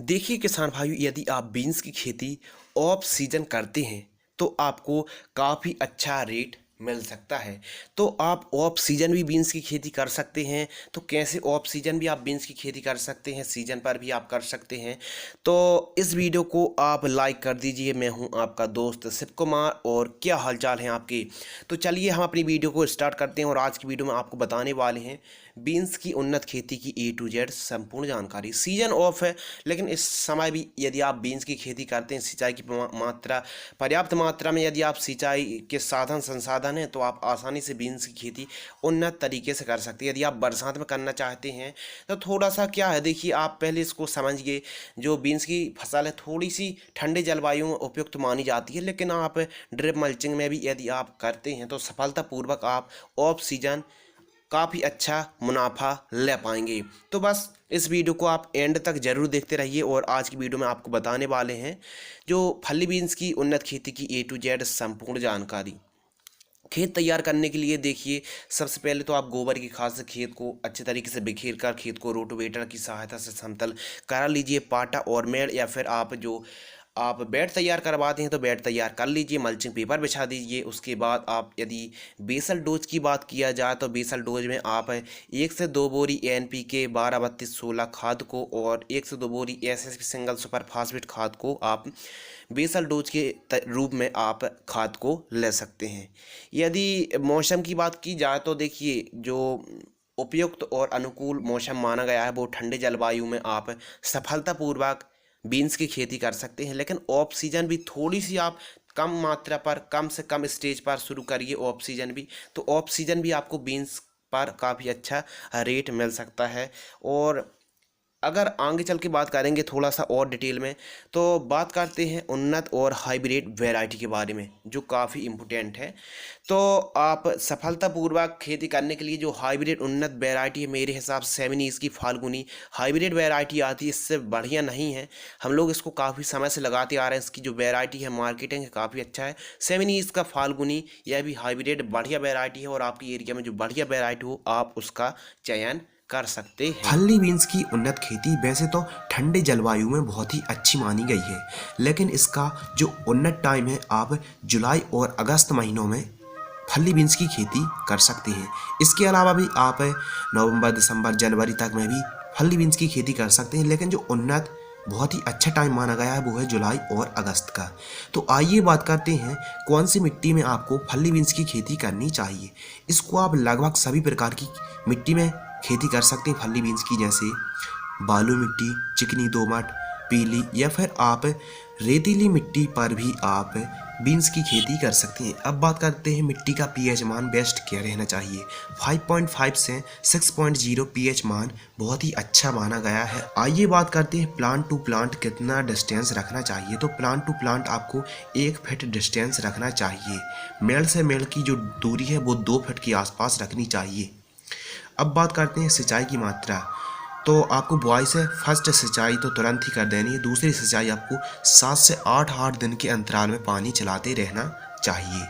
देखिए किसान भाइयों, यदि आप बीन्स की खेती ऑफ सीजन करते हैं तो आपको काफ़ी अच्छा रेट मिल सकता है। तो आप ऑफ सीजन भी बीन्स की खेती कर सकते हैं। तो कैसे ऑफ सीजन भी आप बीन्स की खेती कर सकते हैं, सीजन पर भी आप कर सकते हैं। तो इस वीडियो को आप लाइक कर दीजिए। मैं हूं आपका दोस्त शिव कुमार, और क्या हालचाल हैं आपके। तो चलिए हम अपनी वीडियो को स्टार्ट करते हैं, और आज की वीडियो में आपको बताने वाले हैं बीन्स की उन्नत खेती की A to Z संपूर्ण जानकारी। सीजन ऑफ है, लेकिन इस समय भी यदि आप बीन्स की खेती करते हैं, सिंचाई की मात्रा पर्याप्त मात्रा में यदि आप सिंचाई के साधन संसाधन हैं, तो आप आसानी से बीन्स की खेती उन्नत तरीके से कर सकते हैं। यदि आप बरसात में करना चाहते हैं तो थोड़ा सा क्या है, देखिए आप पहले इसको समझिए। जो बीन्स की फसल है थोड़ी सी ठंडे जलवायु में उपयुक्त मानी जाती है, लेकिन आप ड्रिप मल्चिंग में भी यदि आप करते हैं तो सफलतापूर्वक आप ऑफ सीजन काफ़ी अच्छा मुनाफा ले पाएंगे। तो बस इस वीडियो को आप एंड तक ज़रूर देखते रहिए, और आज की वीडियो में आपको बताने वाले हैं जो फली बीन्स की उन्नत खेती की A to Z संपूर्ण जानकारी। खेत तैयार करने के लिए देखिए, सबसे पहले तो आप गोबर की खाद से खेत को अच्छे तरीके से बिखेर कर खेत को रोटोवेटर की सहायता से समतल करा लीजिए। पाटा और मेड़, या फिर आप बेड तैयार करवाते हैं तो बेड तैयार कर लीजिए। मल्चिंग पेपर बिछा दीजिए। उसके बाद आप यदि बेसल डोज की बात किया जाए तो बेसल डोज में आप 1 से 2 बोरी NPK 12-32-16 खाद को और 1 से 2 बोरी SSP सिंगल सुपर फास्फेट खाद को आप बेसल डोज के रूप में आप खाद को ले सकते हैं। यदि मौसम की बात की जाए तो देखिए, जो उपयुक्त और अनुकूल मौसम माना गया है वो ठंडे जलवायु में आप सफलतापूर्वक बीन्स की खेती कर सकते हैं। लेकिन ऑफ सीजन भी थोड़ी सी आप कम मात्रा पर, कम से कम स्टेज पर शुरू करिए ऑफ सीजन भी। तो ऑफ सीजन भी आपको बीन्स पर काफ़ी अच्छा रेट मिल सकता है। और अगर आगे चल के बात करेंगे थोड़ा सा और डिटेल में, तो बात करते हैं उन्नत और हाइब्रिड वैरायटी के बारे में, जो काफ़ी इम्पोर्टेंट है। तो आप सफलतापूर्वक खेती करने के लिए जो हाइब्रिड उन्नत वैरायटी है, मेरे हिसाब से 7 की फाल्गुनी हाइब्रिड वैरायटी आती है। इससे बढ़िया नहीं है। हम लोग इसको काफ़ी समय से लगाते आ रहे हैं। इसकी जो वैरायटी है, मार्केटिंग है, काफ़ी अच्छा है। 7 का फाल्गुनी, यह भी हाइब्रिड बढ़िया वैरायटी है, और आपकी एरिया में जो बढ़िया वैरायटी हो आप उसका चयन कर सकते हैं। फल्ली बीन्स की उन्नत खेती वैसे तो ठंडे जलवायु में बहुत ही अच्छी मानी गई है, लेकिन इसका जो उन्नत टाइम है, आप जुलाई और अगस्त महीनों में फल्ली बीन्स की खेती कर सकते हैं। इसके अलावा भी आप नवंबर, दिसंबर, जनवरी तक में भी फल्ली बीन्स की खेती कर सकते हैं, लेकिन जो उन्नत बहुत ही अच्छा टाइम माना गया है वो है जुलाई और अगस्त का। तो आइए बात करते हैं कौन सी मिट्टी में आपको फल्ली बीन्स की खेती करनी चाहिए। इसको आप लगभग सभी प्रकार की मिट्टी में खेती कर सकते हैं फल्ली बीन्स की, जैसे बालू मिट्टी, चिकनी दोमट, पीली, या फिर आप रेतीली मिट्टी पर भी आप बीन्स की खेती कर सकते हैं। अब बात करते हैं मिट्टी का पीएच मान बेस्ट क्या रहना चाहिए। 5.5 से 6.0 पीएच मान बहुत ही अच्छा माना गया है। आइए बात करते हैं प्लांट टू प्लांट कितना डिस्टेंस रखना चाहिए। तो प्लांट टू प्लांट आपको 1 फीट डिस्टेंस रखना चाहिए। मेड़ से मेड़ की जो दूरी है वो 2 फीट के आसपास रखनी चाहिए। अब बात करते हैं सिंचाई की मात्रा। तो आपको बुआई से फर्स्ट सिंचाई तो तुरंत ही कर देनी है। दूसरी सिंचाई आपको 7 से 8 दिन के अंतराल में पानी चलाते रहना चाहिए।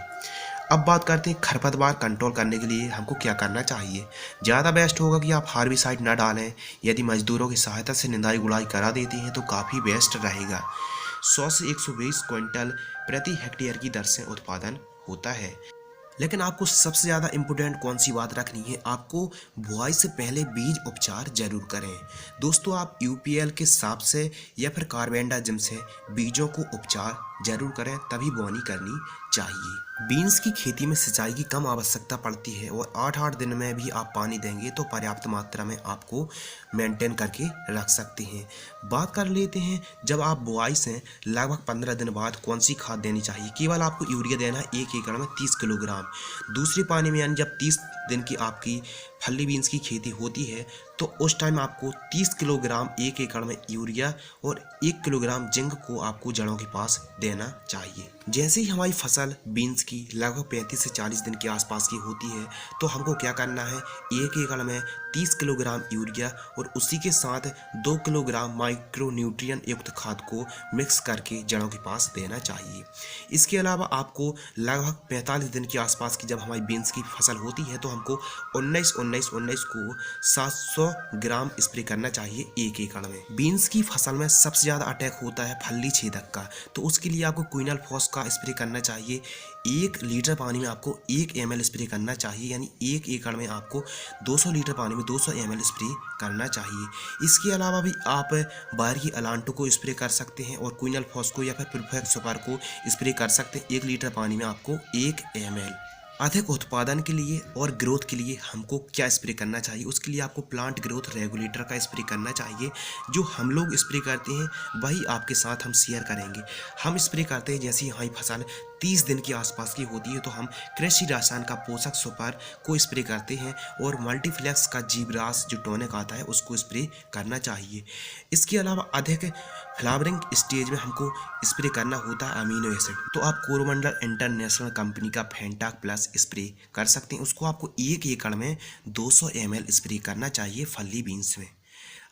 अब बात करते हैं खरपतवार कंट्रोल करने के लिए हमको क्या करना चाहिए। ज़्यादा बेस्ट होगा कि आप हार्बिसाइड न डालें। यदि मजदूरों की सहायता से निंदाई गुड़ाई करा देती हैं तो काफ़ी बेस्ट रहेगा। 100 से 120 क्विंटल प्रति हेक्टेयर की दर से उत्पादन होता है। लेकिन आपको सबसे ज़्यादा इम्पोर्टेंट कौन सी बात रखनी है, आपको बुआई से पहले बीज उपचार जरूर करें। दोस्तों, आप यूपीएल के हिसाब से या फिर कार्बेंडाजिम से बीजों को उपचार जरूर करें, तभी बोनी करनी चाहिए। बीन्स की खेती में सिंचाई की कम आवश्यकता पड़ती है, और 8-8 दिन में भी आप पानी देंगे तो पर्याप्त मात्रा में आपको मेंटेन करके रख सकते हैं। बात कर लेते हैं जब आप बुआई से लगभग 15 दिन बाद कौन सी खाद देनी चाहिए। केवल आपको यूरिया देना है 1 एकड़ में 30 किलोग्राम। दूसरी पानी में, यानी जब 30 दिन की आपकी फल्ली बीन्स की खेती होती है तो उस टाइम आपको 30 किलोग्राम 1 एकड़ में यूरिया और 1 किलोग्राम जिंक को आपको जड़ों के पास देना चाहिए। जैसे ही हमारी फसल बीन्स की लगभग 35 से 40 दिन के आसपास की होती है तो हमको क्या करना है, 1 एकड़ में 30 किलोग्राम यूरिया और उसी के साथ 2 किलोग्राम माइक्रोन्यूट्रिएंट युक्त खाद को मिक्स करके जड़ों के पास देना चाहिए। इसके अलावा आपको लगभग 45 दिन के आसपास की जब हमारी बीन्स की फसल होती है तो हमको 19-19-19 को 700 ग्राम स्प्रे करना चाहिए 1 एकड़ में। बीन्स की फसल में सबसे ज़्यादा अटैक होता है फल्ली छेदक का, तो उसके लिए आपको क्विनल फॉस का स्प्रे करना चाहिए। 1 लीटर पानी में आपको 1 ml स्प्रे करना चाहिए, यानी 1 एकड़ में आपको 200 लीटर पानी में 200 ml स्प्रे करना चाहिए। इसके अलावा भी आप बाहरी अलांटो को स्प्रे कर सकते हैं और क्विनल फॉस को या फिर परफेक्ट सुपर को स्प्रे कर सकते हैं 1 लीटर पानी में आपको 1 ml। अधिक उत्पादन के लिए और ग्रोथ के लिए हमको क्या स्प्रे करना चाहिए, उसके लिए आपको प्लांट ग्रोथ रेगुलेटर का स्प्रे करना चाहिए। जो हम लोग स्प्रे करते हैं वही आपके साथ हम शेयर करेंगे। हम स्प्रे करते हैं जैसे हमारी फसल 30 दिन के आसपास की होती है तो हम कृषि रसायन का पोषक सुपर को स्प्रे करते हैं और मल्टीफ्लेक्स का जीब्रास जो टॉनिक आता है उसको स्प्रे करना चाहिए। इसके अलावा अधिक फ्लावरिंग स्टेज में हमको स्प्रे करना होता है अमीनो एसिड, तो आप कोरोमंडल इंटरनेशनल कंपनी का फेंटाक प्लस स्प्रे कर सकते हैं। उसको आपको 1 एकड़ में 200 ml स्प्रे करना चाहिए फली बीन्स में।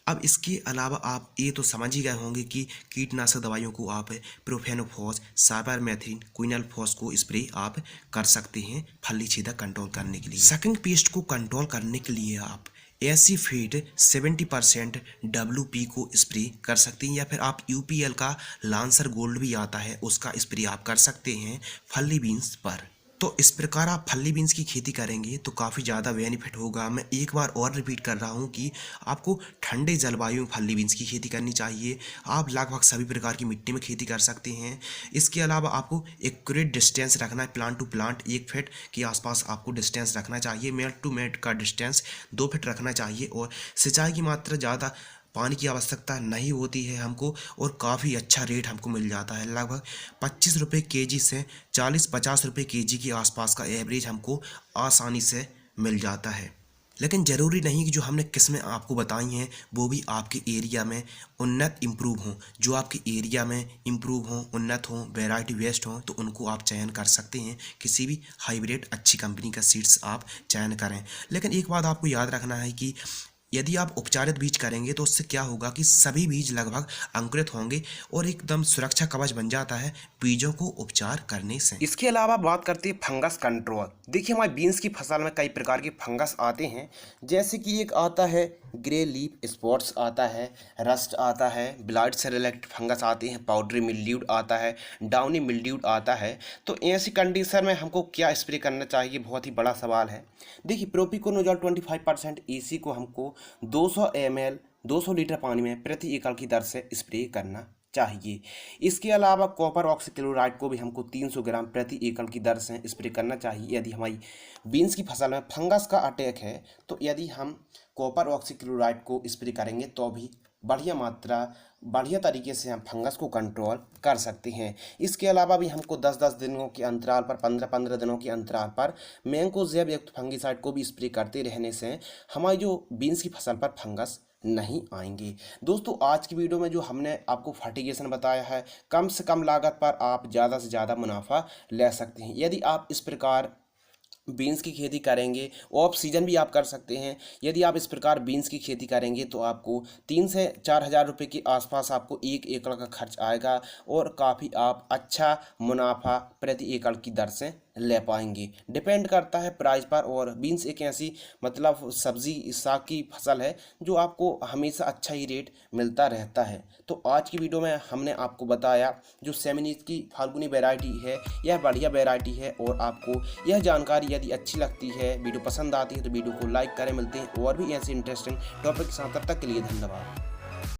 अब इसके अलावा आप ये तो समझ ही गए होंगे कि कीटनाशक दवाइयों को आप प्रोफेनोफॉस, साइपरमेथ्रिन, क्विनल फॉस को स्प्रे आप कर सकते हैं फली छेदक कंट्रोल करने के लिए। सकिंग पेस्ट को कंट्रोल करने के लिए आप एसीफीड 70% WP को स्प्रे कर सकते हैं, या फिर आप UPL का लांसर गोल्ड भी आता है उसका स्प्रे आप कर सकते हैं फली बीन्स पर। तो इस प्रकार आप फली बीन्स की खेती करेंगे तो काफ़ी ज़्यादा बेनिफिट होगा। मैं एक बार और रिपीट कर रहा हूँ कि आपको ठंडे जलवायु में फली बीन्स की खेती करनी चाहिए। आप लगभग सभी प्रकार की मिट्टी में खेती कर सकते हैं। इसके अलावा आपको एक्यूरेट डिस्टेंस रखना है, प्लांट टू प्लांट 1 फीट के आसपास आपको डिस्टेंस रखना चाहिए। मेट टू मेट का डिस्टेंस 2 फीट रखना चाहिए और सिंचाई की मात्रा ज़्यादा पानी की आवश्यकता नहीं होती है हमको और काफ़ी अच्छा रेट हमको मिल जाता है। लगभग 25 रुपये केजी से 40-50 रुपये केजी के आसपास का एवरेज हमको आसानी से मिल जाता है। लेकिन ज़रूरी नहीं कि जो हमने किस्में आपको बताई हैं वो भी आपके एरिया में उन्नत इम्प्रूव हों। जो आपके एरिया में इम्प्रूव हों, उन्नत हों, वैरायटी बेस्ट हों, तो उनको आप चयन कर सकते हैं। किसी भी हाइब्रिड अच्छी कंपनी का सीड्स आप चयन करें। लेकिन एक बात आपको याद रखना है कि यदि आप उपचारित बीज करेंगे तो उससे क्या होगा कि सभी बीज लगभग अंकुरित होंगे और एकदम सुरक्षा कवच बन जाता है बीजों को उपचार करने से। इसके अलावा बात करते हैं फंगस कंट्रोल। देखिए हमारी बीन्स की फसल में कई प्रकार के फंगस आते हैं, जैसे कि एक आता है ग्रे लीफ स्पॉट्स आता है, रस्ट आता है, ब्लाइट से रिलेटेड फंगस आते हैं, पाउडरी मिल्ड्यूड आता है, डाउनी मिल्ड्यूड आता है। तो ऐसी कंडीशन में हमको क्या स्प्रे करना चाहिए, बहुत ही बड़ा सवाल है। देखिए प्रोपिकोनोजोल 25% EC को हमको 200 ml 200 लीटर पानी में प्रति एकड़ की दर से स्प्रे करना चाहिए। इसके अलावा कॉपर ऑक्सीक्लोराइड को भी हमको 300 ग्राम प्रति एकड़ की दर से स्प्रे करना चाहिए। यदि हमारी बीन्स की फसल में फंगस का अटैक है तो यदि हम कॉपर ऑक्सीक्लोराइड को स्प्रे करेंगे तो भी बढ़िया तरीके से हम फंगस को कंट्रोल कर सकते हैं। इसके अलावा भी हमको 10-10 दिनों के अंतराल पर 15-15 दिनों के अंतराल पर मैंकोजेब युक्त फंगिसाइड को भी स्प्रे करते रहने से हमारी जो बीन्स की फसल पर फंगस नहीं आएंगे। दोस्तों आज की वीडियो में जो हमने आपको फर्टिगेशन बताया है, कम से कम लागत पर आप ज़्यादा से ज़्यादा मुनाफा ले सकते हैं। यदि आप इस प्रकार बीन्स की खेती करेंगे, ऑफ सीजन भी आप कर सकते हैं। यदि आप इस प्रकार बीन्स की खेती करेंगे तो आपको 3 से 4 हज़ार रुपये के आसपास आपको 1 एकड़ का खर्च आएगा और काफ़ी आप अच्छा मुनाफा प्रति एकड़ की दर से ले पाएंगे। डिपेंड करता है प्राइस पर, और बीन्स एक ऐसी मतलब सब्जी साग की फसल है जो आपको हमेशा अच्छा ही रेट मिलता रहता है। तो आज की वीडियो में हमने आपको बताया जो सेमिनीज की फाल्गुनी वैरायटी है यह बढ़िया वैरायटी है, और आपको यह जानकारी यदि अच्छी लगती है, वीडियो पसंद आती है तो वीडियो को लाइक करें। मिलते हैं और भी ऐसे इंटरेस्टिंग टॉपिक के साथ, तब तक के लिए धन्यवाद।